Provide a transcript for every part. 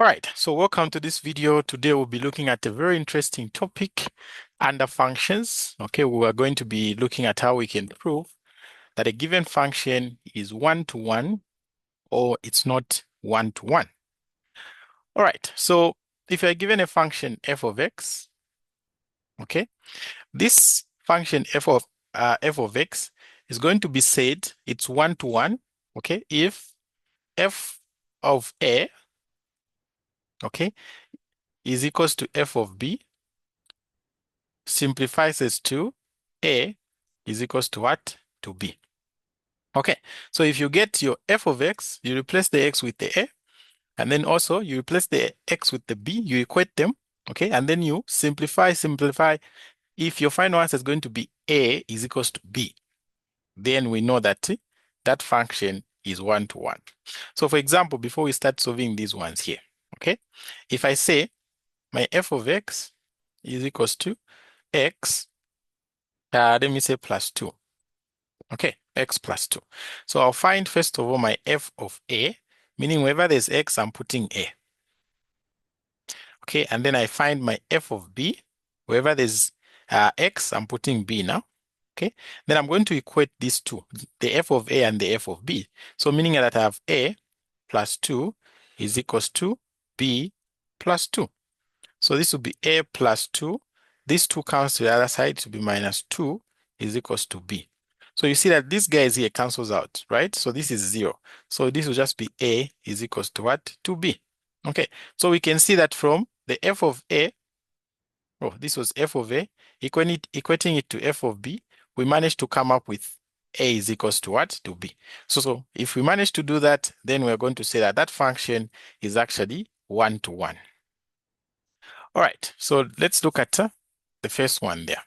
All right, so welcome to this video. Today we'll be looking at a very interesting topic under functions. Okay, we are going to be looking at how we can prove that a given function is one-to-one or it's not one-to-one. All right, so if you're given a function f of x, okay, this function f of x is going to be said it's one-to-one, okay, if f of a, okay, is equals to f of b simplifies as to a is equals to what? To b. Okay, so if you get your f of x, you replace the x with the a, and then also you replace the x with the b, you equate them, okay, and then you simplify. If your final answer is going to be a is equals to b, then we know that that function is one-to-one. So for example, before we start solving these ones here, okay, if I say my f of x is equals to x, let me say plus 2. Okay, x plus 2. So I'll find, first of all, my f of a, meaning wherever there's x, I'm putting a. Okay, and then I find my f of b. Wherever there's x, I'm putting b now. Okay, then I'm going to equate these two, the f of a and the f of b. So meaning that I have a plus 2 is equals to b plus 2. So this will be a plus 2. This 2 comes to the other side to be minus 2 is equals to b. So you see that this guy is here cancels out, right? So this is 0. So this will just be a is equals to what? To b. Okay, so we can see that from the f of a, oh, this was f of a, equating it to f of b, we managed to come up with a is equals to what? To b. So if we manage to do that, then we're going to say that that function is actually one-to-one. All right, so let's look at the first one there.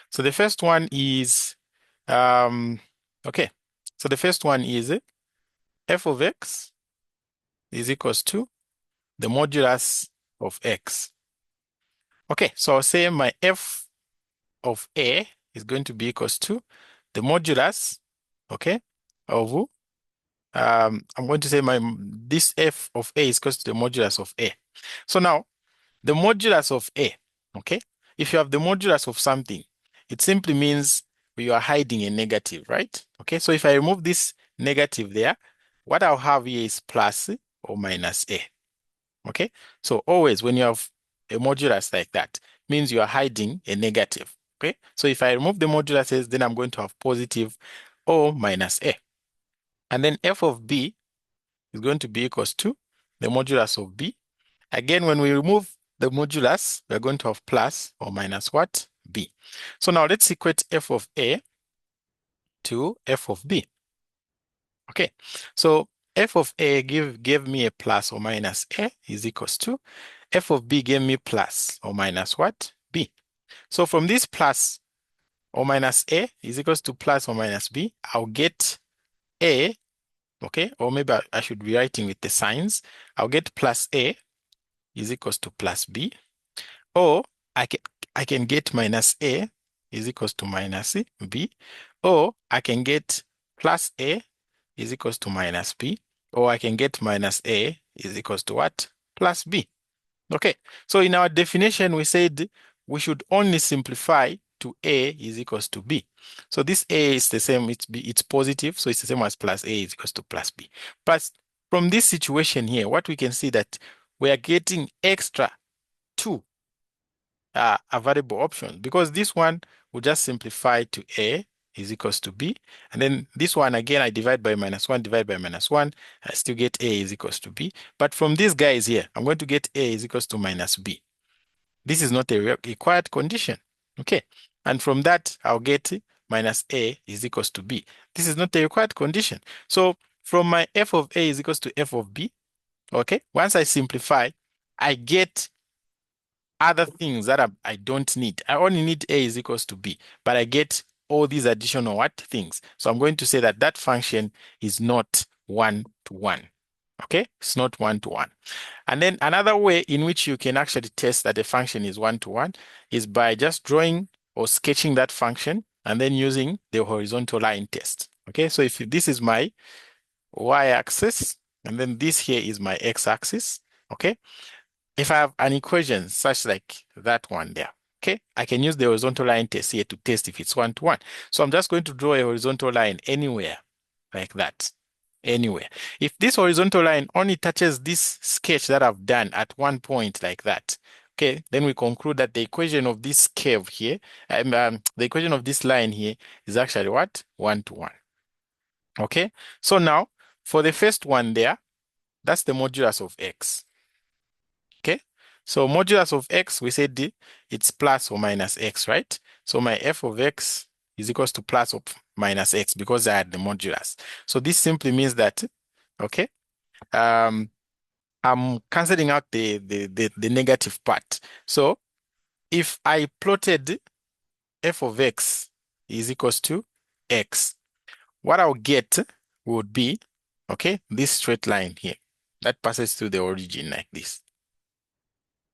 So the first one is, okay, so the first one is f of x is equals to the modulus of x. Okay, so I'll say my f of a is going to be equals to the modulus, okay, of, I'm going to say this f of a is equals to the modulus of a. So now, the modulus of a, okay, if you have the modulus of something, it simply means you are hiding a negative, right? Okay, so if I remove this negative there, what I'll have here is plus or minus a. Okay, so always when you have a modulus like that, means you are hiding a negative. Okay, so if I remove the moduluses, then I'm going to have positive or minus a. And then f of b is going to be equals to the modulus of b. Again, when we remove the modulus, we're going to have plus or minus what? B. So now let's equate f of a to f of b. Okay, so f of a gave me a plus or minus a is equals to f of b gave me plus or minus what? B. So from this plus or minus a is equals to plus or minus b, I'll get a, okay, or maybe I should be writing with the signs. I'll get plus a is equals to plus b, or I can get minus a is equals to minus b, or I can get plus a is equals to minus b, or I can get minus a is equals to what? Plus b. Okay, so in our definition, we said we should only simplify to a is equals to b. So this a is the same, it's positive, so it's the same as plus a is equals to plus b. But from this situation here, what we can see that we are getting extra two variable options, because this one will just simplify to a is equals to b, and then this one again I divide by -1, divide by -1, I still get a is equals to b. But from these guys here, I'm going to get a is equals to minus b. This is not a required condition, okay? And from that, I'll get minus a is equals to b. This is not a required condition. So from my f of a is equals to f of b, okay, once I simplify, I get other things that I don't need. I only need a is equals to b, but I get all these additional what things. So I'm going to say that that function is not one-to-one. Okay, it's not one-to-one. And then another way in which you can actually test that a function is one-to-one is by just drawing or sketching that function and then using the horizontal line test. Okay, so if this is my y-axis and then this here is my x-axis, Okay. If I have an equation such like that one there, okay, I can use the horizontal line test here to test if it's one-to-one. So I'm just going to draw a horizontal line anywhere like that, anywhere. If this horizontal line only touches this sketch that I've done at one point like that, okay, then we conclude that the equation of this curve here, the equation of this line here is actually what? One-to-one. Okay, so now for the first one there, that's the modulus of x. Okay, so modulus of x, we said it's plus or minus x, right? So my f of x is equals to plus or minus x because I had the modulus. So this simply means that, okay, I'm canceling out the negative part. So if I plotted f of x is equals to x, what I'll get would be, okay, this straight line here that passes through the origin like this.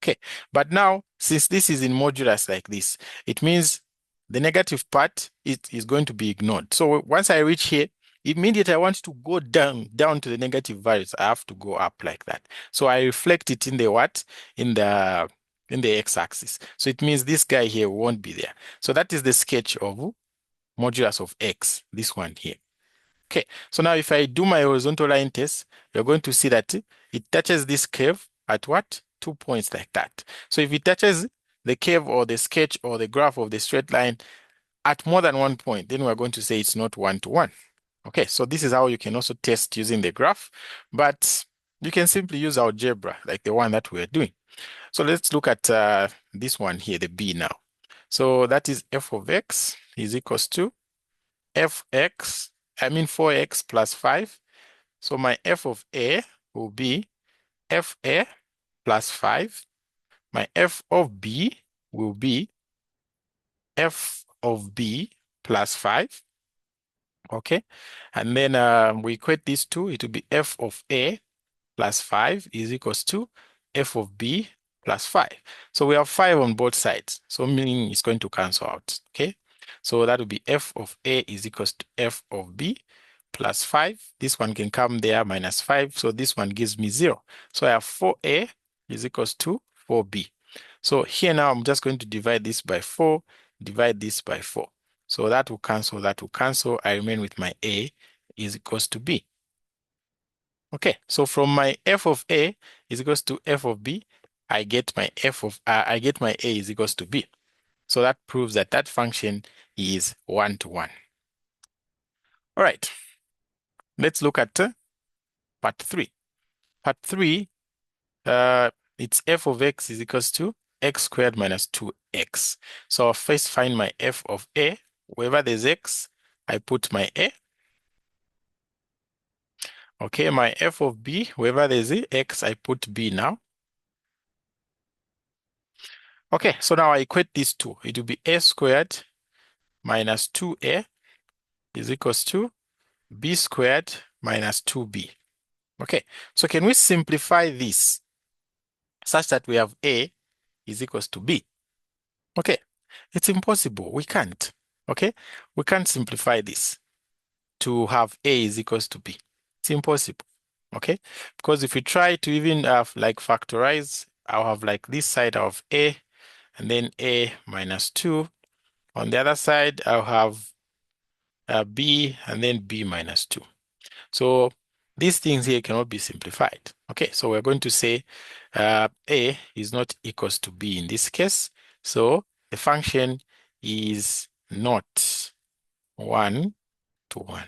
Okay, but now since this is in modulus like this, it means the negative part is going to be ignored. So once I reach here, immediately I want to go down to the negative values. I have to go up like that. So I reflect it in the what? In the x-axis. So it means this guy here won't be there. So that is the sketch of modulus of x, this one here. Okay, so now if I do my horizontal line test, you're going to see that it touches this curve at what? 2 points like that. So if it touches the curve or the sketch or the graph of the straight line at more than 1 point, then we're going to say it's not one-to-one. Okay, so this is how you can also test using the graph, but you can simply use algebra like the one that we're doing. So let's look at this one here, the B now. So that is f of x is equals to fx, 4x plus 5. So my f of a will be fa plus 5. My f of b will be f of b plus 5. Okay. And then we equate these two. It will be f of a plus 5 is equals to f of b plus 5. So we have 5 on both sides. So meaning it's going to cancel out. Okay. So that will be f of a is equals to f of b plus 5. This one can come there minus 5. So this one gives me 0. So I have 4a is equals to 4b. So here now I'm just going to divide this by 4, divide this by 4. So that will cancel, that will cancel. I remain with my a is equals to b. Okay, so from my f of a is equals to f of b, I get my a is equals to b. So that proves that that function is one-to-one. All right, let's look at part 3. Part 3, it's f of x is equals to x squared minus 2x. So I'll first find my f of a. Wherever there's x, I put my a. Okay, my f of b, wherever there's x, I put b now. Okay, so now I equate these two. It will be a squared minus 2a is equals to b squared minus 2b. Okay, so can we simplify this such that we have a is equals to b? Okay, it's impossible. We can't. Okay, we can't simplify this to have a is equals to b. It's impossible. Okay, because if we try to even like factorize, I'll have like this side of a and then a minus 2. On the other side, I'll have b and then b minus 2. So these things here cannot be simplified. Okay, so we're going to say a is not equals to b in this case. So the function is not one-to-one.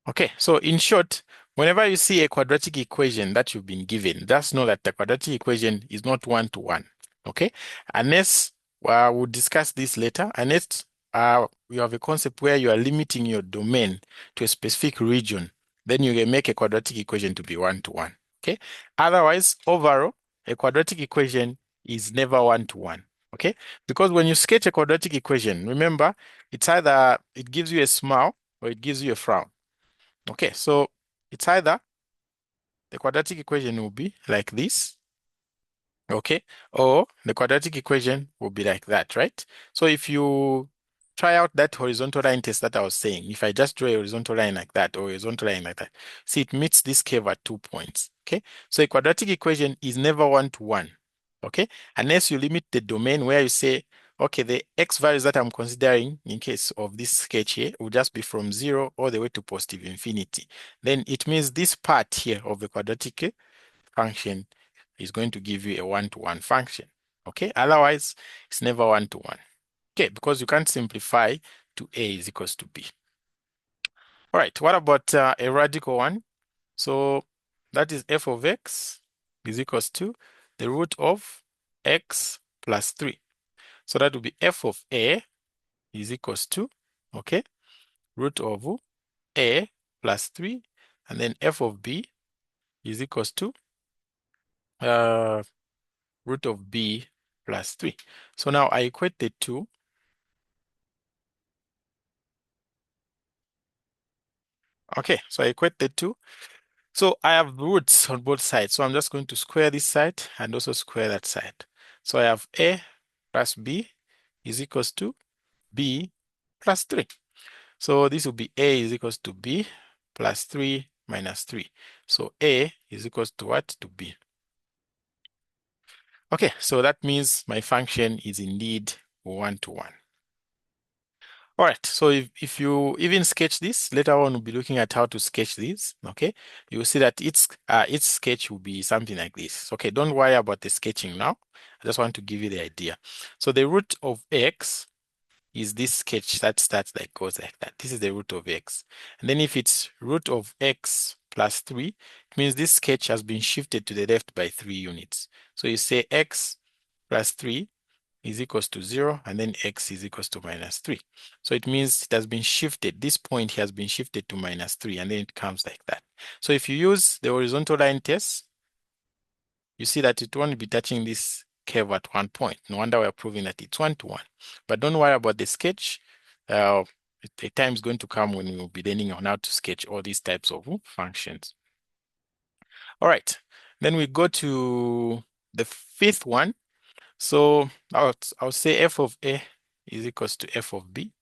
Okay, so in short, whenever you see a quadratic equation that you've been given, just know that the quadratic equation is not one-to-one. Okay, unless we'll discuss this later, unless you have a concept where you are limiting your domain to a specific region, then you can make a quadratic equation to be one-to-one. Okay, otherwise, overall, a quadratic equation is never one-to-one. Okay, because when you sketch a quadratic equation, remember, it's either it gives you a smile or it gives you a frown. Okay, so it's either the quadratic equation will be like this, okay, or the quadratic equation will be like that, right? So if you try out that horizontal line test that I was saying. If I just draw a horizontal line like that or a horizontal line like that, see it meets this curve at 2 points. Okay, so a quadratic equation is never one-to-one. Okay, unless you limit the domain where you say, okay, the x values that I'm considering in case of this sketch here will just be from 0 all the way to positive infinity. Then it means this part here of the quadratic function is going to give you a one-to-one function. Okay, otherwise it's never one-to-one. Okay, because you can't simplify to a is equals to b. All right, what about a radical one? So that is f of x is equals to the root of x plus 3. So that will be f of a is equals to, okay, root of a plus 3, and then f of b is equals to uh, root of b plus 3. So now I equate the two. Okay, so I equate the two. So I have roots on both sides. So I'm just going to square this side and also square that side. So I have a plus b is equals to b plus 3. So this will be a is equals to b plus 3 minus 3. So a is equals to what? To b. Okay, so that means my function is indeed one-to-one. All right, so if you even sketch this, later on we'll be looking at how to sketch this, okay? You will see that its sketch will be something like this. Okay, don't worry about the sketching now. I just want to give you the idea. So the root of x is this sketch that starts like goes like that. This is the root of x. And then if it's root of x plus 3, it means this sketch has been shifted to the left by 3 units. So you say x plus 3 is equals to 0, and then x is equals to minus 3. So it means it has been shifted. This point has been shifted to minus 3, and then it comes like that. So if you use the horizontal line test, you see that it won't be touching this curve at one point. No wonder we're proving that it's one-to-one. But don't worry about the sketch. The time is going to come when we will be learning on how to sketch all these types of functions. All right, then we go to the fifth one. So I'll say f of a is equals to f of b.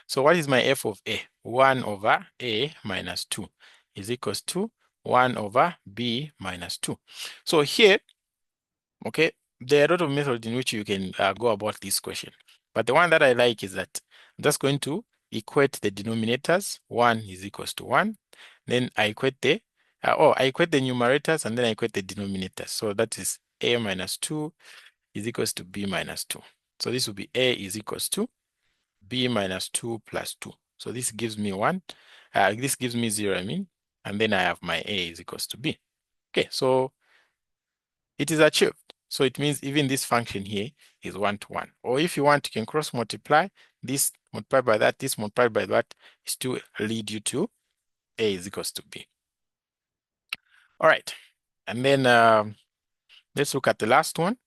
So what is my f of a? 1 over a minus 2 is equals to 1 over b minus 2. So here, okay, there are a lot of methods in which you can go about this question. But the one that I like is that I'm just going to equate the denominators. 1 is equals to 1. Then I equate the numerators, and then I equate the denominators. So that is a minus 2 is equals to b minus 2. So this will be a is equals to b minus 2 plus 2. So this gives me 1. This gives me 0, I mean. And then I have my a is equals to b. Okay, so it is achieved. So it means even this function here is one-to-one. Or if you want, you can cross multiply. This multiplied by that, this multiplied by that is to lead you to a is equals to b. All right. And then let's look at the last one.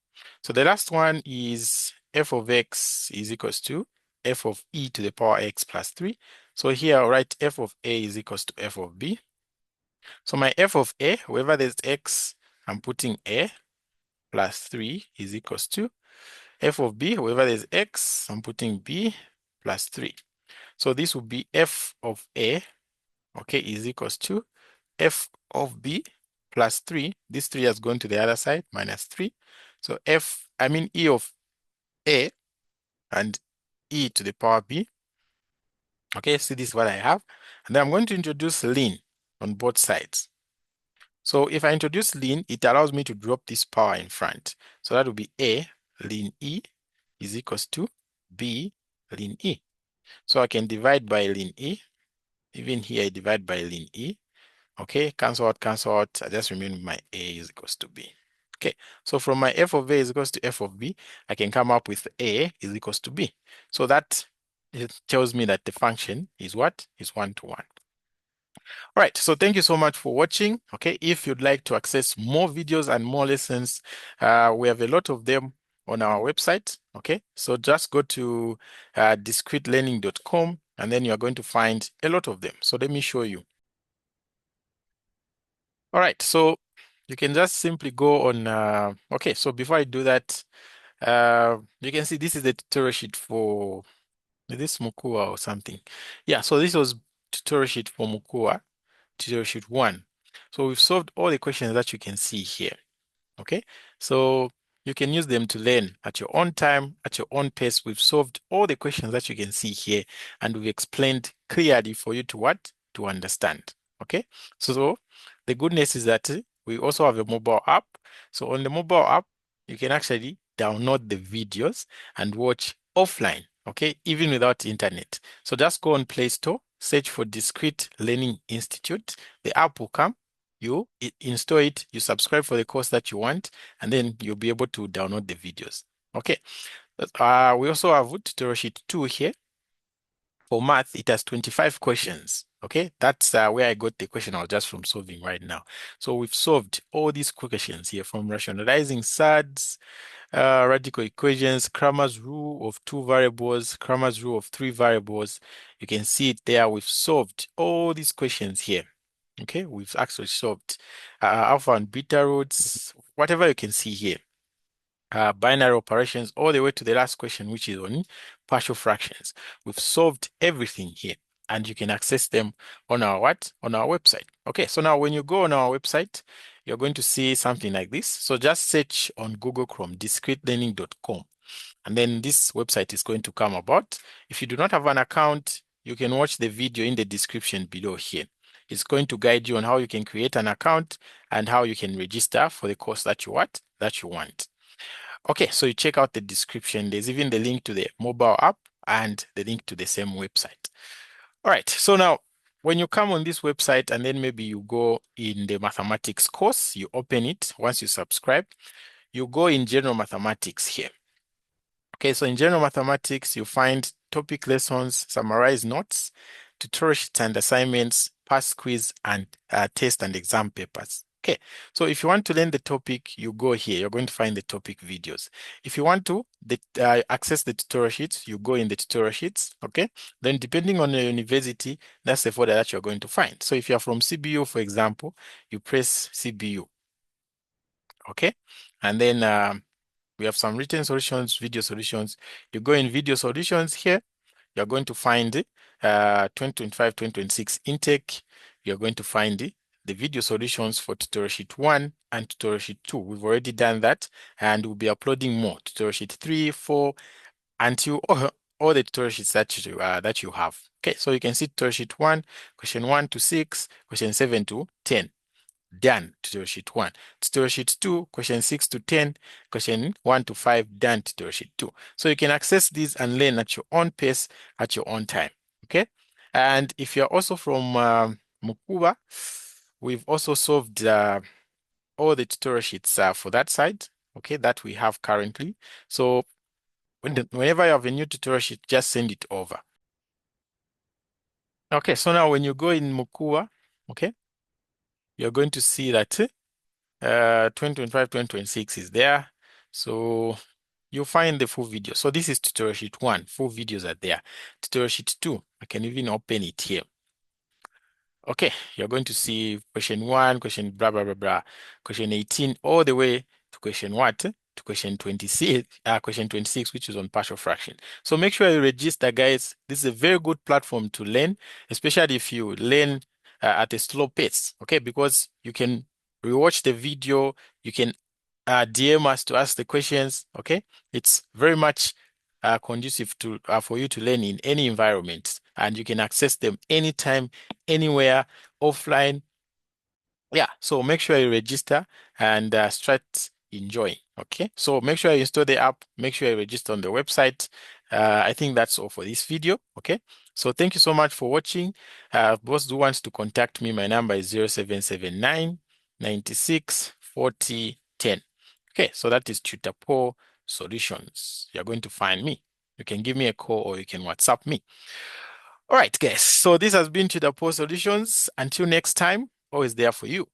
So the last one is f of x is equals to f of e to the power x plus 3. So here I'll write f of a is equals to f of b. So my f of a, wherever there's x, I'm putting a plus 3 is equals to f of b, wherever there's x, I'm putting b plus 3. So this will be f of a, okay, is equals to f of b plus 3. This 3 has gone to the other side, minus 3. So e of a and e to the power b. Okay, see this is what I have. And then I'm going to introduce ln on both sides. So if I introduce ln, it allows me to drop this power in front. So that will be a ln e is equals to b ln e. So I can divide by ln e. Even here I divide by ln e. Okay, cancel out, cancel out. I just remain with my a is equals to b. Okay, so from my f of a is equals to f of b, I can come up with a is equals to b. So that it tells me that the function is what? Is one-to-one. All right, so thank you so much for watching. Okay, if you'd like to access more videos and more lessons, we have a lot of them on our website. Okay, so just go to discretelearning.com and then you're going to find a lot of them. So let me show you. All right, so you can just simply go on. Okay, so before I do that, you can see this is the tutorial sheet for Is this Mukua or something? Yeah, so this was tutorial sheet for Mukua, tutorial sheet 1. So we've solved all the questions that you can see here. Okay, so you can use them to learn at your own time, at your own pace. We've solved all the questions that you can see here, and we've explained clearly for you to what? To understand. Okay, so the goodness is that we also have a mobile app. So on the mobile app, you can actually download the videos and watch offline, okay, even without internet. So just go on Play Store, search for Discrete Learning Institute. The app will come, you install it, you subscribe for the course that you want, and then you'll be able to download the videos. Okay. We also have tutorial sheet 2 here. For math, it has 25 questions. Okay, that's where I got the question I was just from solving right now. So we've solved all these questions here, from rationalizing SADs, radical equations, Cramer's rule of 2 variables, Cramer's rule of 3 variables. You can see it there. We've solved all these questions here. Okay, we've actually solved alpha and beta roots, whatever you can see here. Binary operations, all the way to the last question, which is on partial fractions. We've solved everything here, and you can access them on our what? On our website. Okay, so now when you go on our website, you're going to see something like this. So just search on Google Chrome, discretelearning.com. And then this website is going to come about. If you do not have an account, you can watch the video in the description below here. It's going to guide you on how you can create an account and how you can register for the course that you want. Okay, so you check out the description. There's even the link to the mobile app and the link to the same website. All right, so now when you come on this website and then maybe you go in the mathematics course, you open it. Once you subscribe, you go in general mathematics here. Okay, so in general mathematics, you find topic lessons, summarized notes, tutorial sheets and assignments, past quiz, and test and exam papers. Okay, so if you want to learn the topic, you go here. You're going to find the topic videos. If you want to access the tutorial sheets, you go in the tutorial sheets. Okay, then depending on your university, that's the folder that you're going to find. So if you're from CBU, for example, you press CBU. Okay, and then we have some written solutions, video solutions. You go in video solutions here, you're going to find 2025, 2026 intake. You're going to find the video solutions for tutorial sheet 1 and tutorial sheet 2. We've already done that, and we'll be uploading more, tutorial sheet 3, 4, until all the tutorial sheets that you have. Okay, so you can see tutorial sheet 1, question 1 to 6, question 7 to 10. Done, tutorial sheet 1. Tutorial sheet 2, question 6 to 10, question 1 to 5, done, tutorial sheet 2. So you can access these and learn at your own pace, at your own time, okay? And if you're also from Mukuba, we've also solved all the tutorial sheets for that side, okay, that we have currently. So whenever you have a new tutorial sheet, just send it over. Okay, so now when you go in Mukuba, okay, you're going to see that 2025, 2026 is there. So you'll find the full video. So this is tutorial sheet 1. Full videos are there. Tutorial sheet 2, I can even open it here. Okay, you're going to see question 1, question blah, blah, blah, blah, question 18, all the way to question what? To question 26, which is on partial fraction. So make sure you register, guys. This is a very good platform to learn, especially if you learn at a slow pace, okay? Because you can rewatch the video, you can DM us to ask the questions, okay? It's very much conducive to for you to learn in any environment, and you can access them anytime, anywhere, offline. Yeah, so make sure you register and start enjoying, okay? So make sure you install the app, make sure you register on the website. I think that's all for this video, okay? So thank you so much for watching. Those who wants to contact me, my number is 0779 96 40 10. Okay, so that is Tutor Pro Solutions. You're going to find me. You can give me a call or you can WhatsApp me. All right, guys. So this has been Tutor Pro Solutions. Until next time, always there for you.